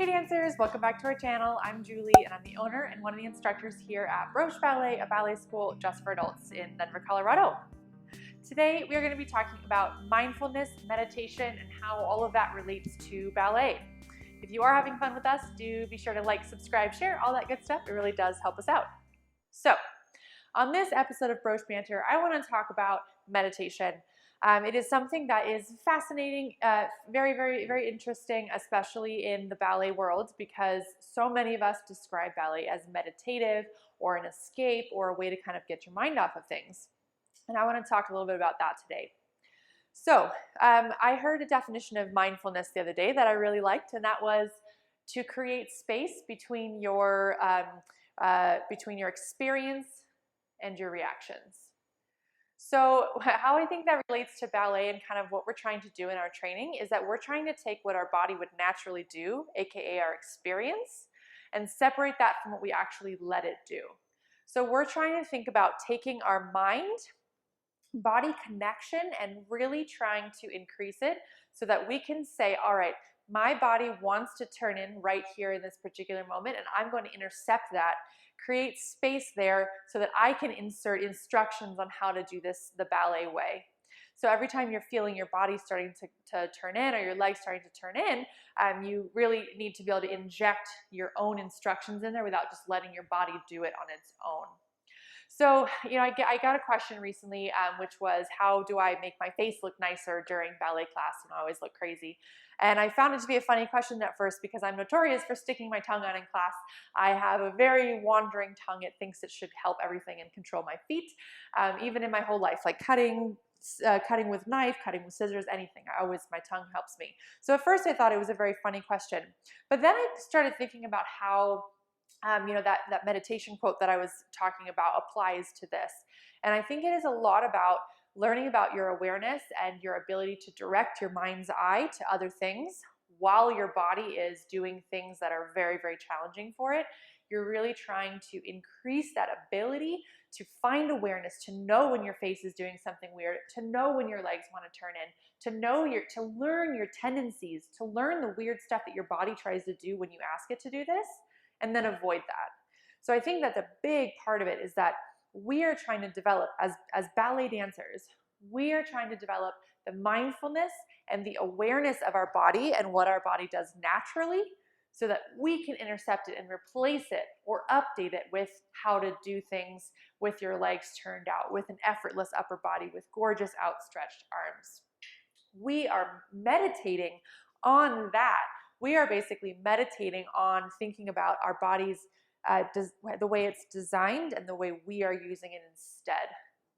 Hey dancers, welcome back to our channel. I'm Julie and I'm the owner and one of the instructors here at Broche Ballet, a ballet school just for adults in Denver, Colorado. Today we are going to be talking about mindfulness, meditation, and how all of that relates to ballet. If you are having fun with us, do be sure to like, subscribe, share, all that good stuff. It really does help us out. So, on this episode of Broche Banter, I want to talk about meditation. It is something that is fascinating, very, very, very interesting, especially in the ballet world, because so many of us describe ballet as meditative or an escape or a way to kind of get your mind off of things. And I want to talk a little bit about that today. So I heard a definition of mindfulness the other day that I really liked, and that was to create space between your experience and your reactions. So how I think that relates to ballet and kind of what we're trying to do in our training is that we're trying to take what our body would naturally do, aka our experience, and separate that from what we actually let it do. So we're trying to think about taking our mind, body connection and really trying to increase it so that we can say, all right, my body wants to turn in right here in this particular moment, and I'm going to intercept that, create space there so that I can insert instructions on how to do this the ballet way. So every time you're feeling your body starting to turn in or your legs starting to turn in, you really need to be able to inject your own instructions in there without just letting your body do it on its own. So, I got a question recently, which was, how do I make my face look nicer during ballet class? I always look crazy. And I found it to be a funny question at first because I'm notorious for sticking my tongue out in class. I have a very wandering tongue. It thinks it should help everything and control my feet, even in my whole life, like cutting with knife, cutting with scissors, anything. My tongue helps me. So at first I thought it was a very funny question. But then I started thinking about how that meditation quote that I was talking about applies to this. And I think it is a lot about learning about your awareness and your ability to direct your mind's eye to other things while your body is doing things that are very, very challenging for it. You're really trying to increase that ability to find awareness, to know when your face is doing something weird, to know when your legs want to turn in, to learn your tendencies, to learn the weird stuff that your body tries to do when you ask it to do this, and then avoid that. So I think that the big part of it is that we are trying to develop, as ballet dancers, we are trying to develop the mindfulness and the awareness of our body and what our body does naturally so that we can intercept it and replace it or update it with how to do things with your legs turned out, with an effortless upper body, with gorgeous outstretched arms. We are meditating on that. We are basically meditating on thinking about our bodies, the way it's designed and the way we are using it instead.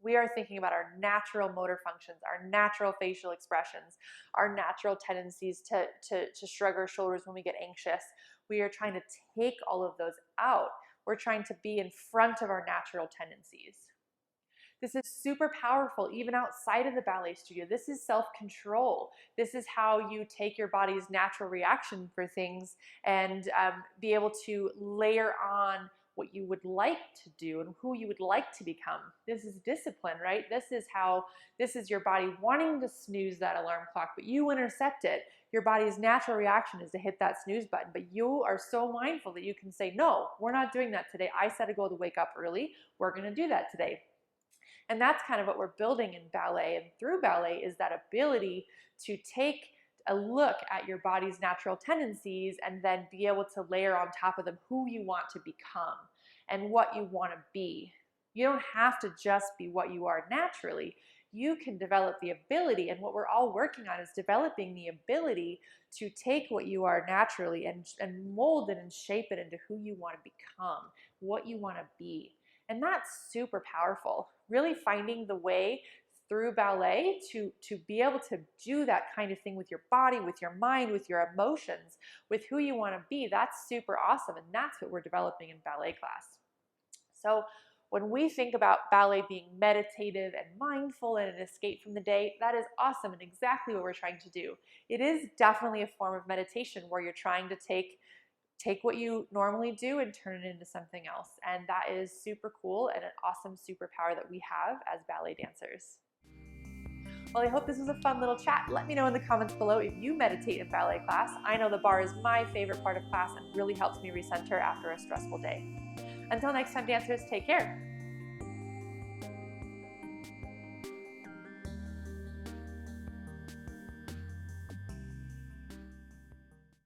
We are thinking about our natural motor functions, our natural facial expressions, our natural tendencies to shrug our shoulders when we get anxious. We are trying to take all of those out. We're trying to be in front of our natural tendencies. This is super powerful even outside of the ballet studio. This is self-control. This is how you take your body's natural reaction for things and be able to layer on what you would like to do and who you would like to become. This is discipline, right? This is your body wanting to snooze that alarm clock, but you intercept it. Your body's natural reaction is to hit that snooze button, but you are so mindful that you can say, no, we're not doing that today. I set a goal to wake up early. We're going to do that today. And that's kind of what we're building in ballet. And through ballet is that ability to take a look at your body's natural tendencies and then be able to layer on top of them who you want to become and what you want to be. You don't have to just be what you are naturally. You can develop the ability, and what we're all working on is developing the ability to take what you are naturally and mold it and shape it into who you want to become, what you want to be. And that's super powerful. Really finding the way through ballet to be able to do that kind of thing with your body, with your mind, with your emotions, with who you want to be. That's super awesome. And that's what we're developing in ballet class. So when we think about ballet being meditative and mindful and an escape from the day, that is awesome and exactly what we're trying to do. It is definitely a form of meditation where you're trying to take what you normally do and turn it into something else. And that is super cool and an awesome superpower that we have as ballet dancers. Well, I hope this was a fun little chat. Let me know in the comments below if you meditate in ballet class. I know the bar is my favorite part of class and really helps me recenter after a stressful day. Until next time, dancers, take care.